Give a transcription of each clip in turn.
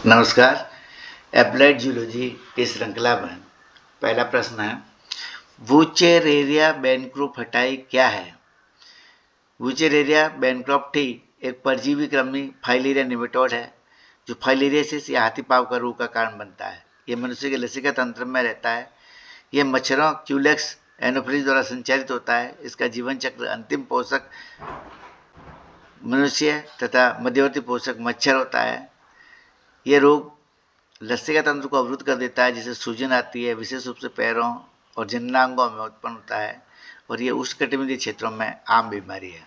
नमस्कार। Applied zoology की श्रृंखला में पहला प्रश्न है, वुचेरेरिया बैनक्रॉफ्टी क्या है? वुचेरेरिया बैनक्रॉफ्टी एक परजीवी कृमि फाइलेरिया निमेटोड है जो फाइलेरियासिस या हाथी पाँव का रोग का कारण बनता है। यह मनुष्य के लसिका तंत्र में रहता है। यह मच्छरों क्यूलेक्स एनोफिलीज द्वारा संचालित होता है। इसका जीवन चक्र अंतिम पोषक मनुष्य तथा मध्यवर्ती पोषक मच्छर होता है। यह रोग लसिका तंत्र को अवरुद्ध कर देता है, जिससे सूजन आती है, विशेष रूप से पैरों और जननांगों में उत्पन्न होता है और यह उष्णकटिबंधीय क्षेत्रों में आम बीमारी है।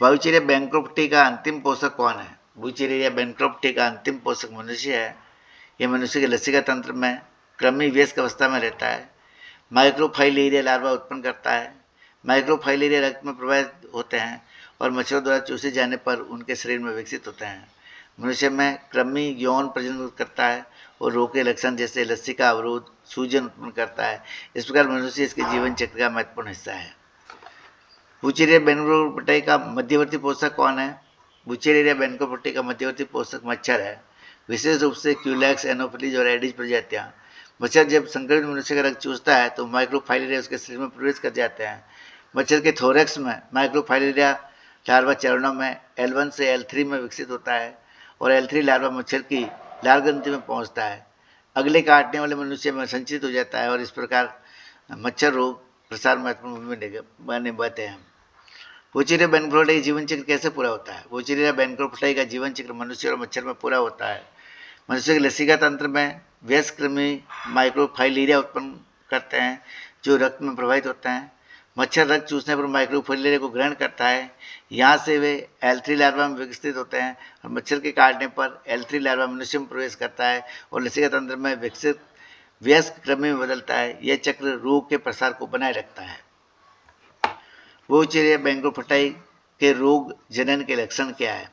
वुचेरिया बैनक्रॉफ्टी का अंतिम पोषक कौन है? वुचेरिया बैनक्रॉफ्टी का अंतिम पोषक मनुष्य है। यह मनुष्य के लसिका तंत्र में कृमि वयस्क अवस्था में रहता है। माइक्रोफाइलेरिया लार्वा उत्पन्न करता है। माइक्रोफाइलेरिया रक्त में प्रवाहित होते हैं और मच्छरों द्वारा चूसे जाने पर उनके शरीर में विकसित होते हैं। मनुष्य में कृमि यौन प्रजनन करता है और रोग के लक्षण जैसे लसिका अवरोध, सूजन उत्पन्न करता है। इस प्रकार मनुष्य इसके जीवन चक्र का महत्वपूर्ण हिस्सा है। वुचेरिया बैनक्रॉफ्टी का मध्यवर्ती पोषक कौन है? वुचेरिया बैनक्रॉफ्टी का मध्यवर्ती पोषक मच्छर है, विशेष रूप से क्यूलेक्स, एनोफिलीज और एडिस प्रजातियां। मच्छर जब संक्रमित मनुष्य का रक्त चूसता है तो माइक्रोफाइलेरिया उसके शरीर में प्रवेश कर जाते हैं। मच्छर के थोरैक्स में माइक्रोफाइलेरिया लार्वा चरणों में L1 से L3 में विकसित होता है और L3 लार्वा मच्छर की लाल ग्रंथि में पहुंचता है, अगले काटने वाले मनुष्य में संचित हो जाता है और इस प्रकार मच्छर रोग प्रसार महत्वपूर्ण भूमिका निभाते हैं। वुचेरिया बैनक्रॉफ्टी का जीवन चक्र कैसे पूरा होता है? वुचेरिया बैनक्रॉफ्टी का जीवन चक्र मनुष्य और मच्छर में पूरा होता है। मनुष्य के लसिका तंत्र में वयस्क कृमि माइक्रोफाइलेरिया उत्पन्न करते हैं जो रक्त में प्रवाहित होते हैं। मच्छर रक्त चूसने पर माइक्रोफाइलेरिया को ग्रहण करता है। यहाँ से वे L3 लार्वा में विकसित होते हैं और मच्छर के काटने पर L3 लार्वा मनुष्य में प्रवेश करता है और लसिका तंत्र में विकसित वयस्क कृमि में बदलता है। यह चक्र रोग के प्रसार को बनाए रखता है। वुचेरिया बैनक्रॉफ्टी के रोग जनन के लक्षण क्या है?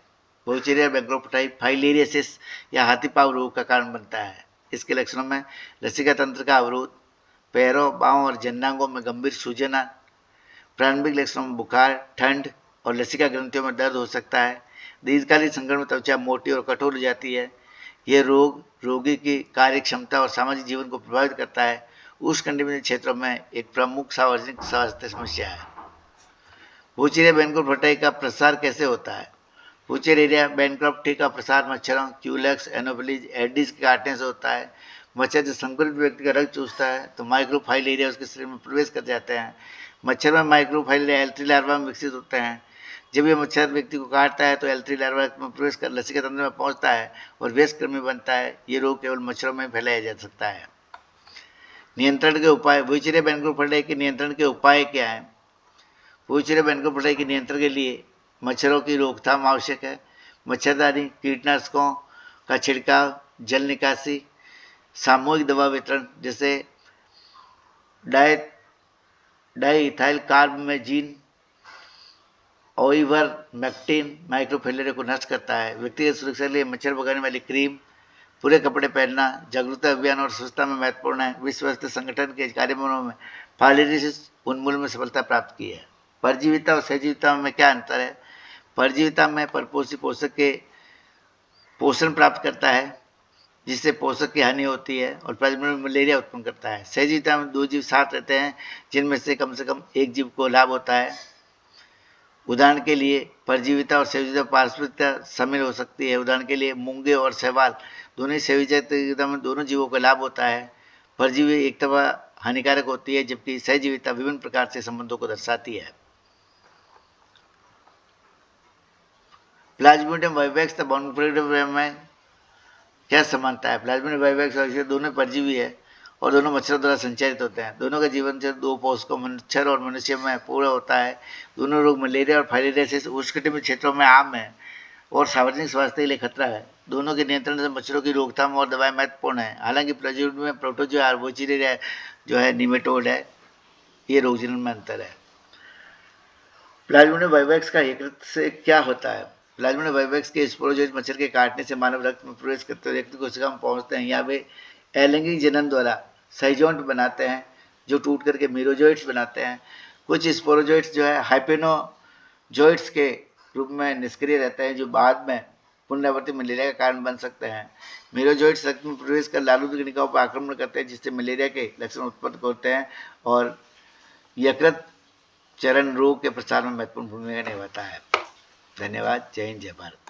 वुचेरिया बैनक्रॉफ्टी फाइलेरियासिस या हाथी पाँव रोग का कारण बनता है। इसके लक्षणों में लसिका तंत्र का अवरोध, पैरों, बाहों और जननांगों में गंभीर सूजन, प्रारंभिक लक्षणों में बुखार, ठंड और लसिका ग्रंथियों में दर्द हो सकता है। दीर्घकालीन संक्रमण में त्वचा मोटी और कठोर हो जाती है। यह रोग रोगी की कार्य क्षमता और सामाजिक जीवन को प्रभावित करता है। उष्णकटिबंधीय क्षेत्रों में एक प्रमुख सार्वजनिक स्वास्थ्य समस्या है। वुचेरिया बैनक्रॉफ्टी का प्रसार कैसे होता है? वुचेरिया बैनक्रॉफ्टी का प्रसार मच्छरों क्यूलेक्स, एनोफिलीज, एडिस के काटने से होता है। मच्छर जब संक्रमित व्यक्ति का रक्त चूसता है तो माइक्रोफाइलेरिया उसके शरीर में प्रवेश कर जाते हैं। मच्छर में माइक्रोफाइलेरिया L3 लार्वा में विकसित होते हैं। जब यह मच्छर व्यक्ति को काटता है तो L3 लार्वा रक्त में प्रवेश कर लसिका तंत्र में पहुंचता है और वयस्क कृमि बनता है। ये रोग केवल मच्छरों में फैलाया जा सकता है। नियंत्रण के उपाय। वुचेरिया बैनक्रॉफ्टी के नियंत्रण के उपाय क्या है? वुचेरिया बैनक्रॉफ्टी के नियंत्रण के लिए मच्छरों की रोकथाम आवश्यक है। मच्छरदानी, कीटनाशकों का छिड़काव, जल निकासी, सामूहिक दवा वितरण जैसे डाइइथाइल कार्बमेजीन, आइवरमेक्टिन माइक्रोफाइलेरिया को नष्ट करता है। व्यक्तिगत सुरक्षा के लिए मच्छर भगाने वाली क्रीम, पूरे कपड़े पहनना, जागरूकता अभियान और स्वच्छता में महत्वपूर्ण है। विश्व स्वास्थ्य संगठन के कार्यक्रमों में फाइलेरियासिस उन्मूलन में सफलता प्राप्त की है। परजीविता और सहजीविता में क्या अंतर है? परजीविता में परपोषी पोषक के पोषण प्राप्त करता है जिससे पोषक की हानि होती है और प्लाज्मा में मलेरिया उत्पन्न करता है। सहजीविता में दो जीव साथ रहते हैं जिनमें से कम एक जीव को लाभ होता है। उदाहरण के लिए परजीविता और सहजीविता पारस्परिकता शामिल हो सकती है। उदाहरण के लिए मूंगे और शैवाल दोनों ही सहजीविता में दोनों जीवों को लाभ होता है। परजीवी एक तरफा हानिकारक होती है जबकि सहजीविता विभिन्न प्रकार से संबंधों को दर्शाती है। प्लाज्मोडियम वाइवेक्स तथा बॉन्फोल्डियम में क्या समानता है? प्लाज्मोडियम वाइवेक्स और दोनों परजीवी है और दोनों मच्छरों द्वारा संचालित होते हैं। दोनों का जीवन चक्र दो पोषकों मच्छर और मनुष्य में पूरा होता है। दोनों रोग मलेरिया और फाइलेरियासिस उष्णकटिबंधीय क्षेत्रों में आम है और सार्वजनिक स्वास्थ्य के लिए खतरा है। दोनों के नियंत्रण से मच्छरों की रोकथाम और दवाएं महत्वपूर्ण है। हालांकि प्लाज्मोडियम में प्रोटोजोआ और वुचेरिया जो है निमेटोड है, ये रोग जनन में अंतर है। प्लाज्मोडियम वाइवेक्स का यकृत से क्या होता है? प्लाज्मोडियम वाइवेक्स के स्पोरोजोइट मच्छर के काटने से मानव रक्त में प्रवेश करते हुए यकृत कोशिका में पहुंचते हैं या वे अलैंगिक जनन द्वारा साइजोन्ट बनाते हैं जो टूट करके मीरोजोइट्स बनाते हैं। कुछ स्पोरोजोइट्स जो है हाइपेनोजोइट्स के रूप में निष्क्रिय रहते हैं जो बाद में पुनरावृत्ति मलेरिया का कारण बन सकते हैं। मेरोजोइट्स रक्त में प्रवेश कर लालू कणिकाओं पर आक्रमण करते हैं, जिससे मलेरिया के लक्षण उत्पन्न होते हैं और यकृत चरण रोग के प्रसार में महत्वपूर्ण भूमिका निभाता है। धन्यवाद। जय हिंद, जय भारत।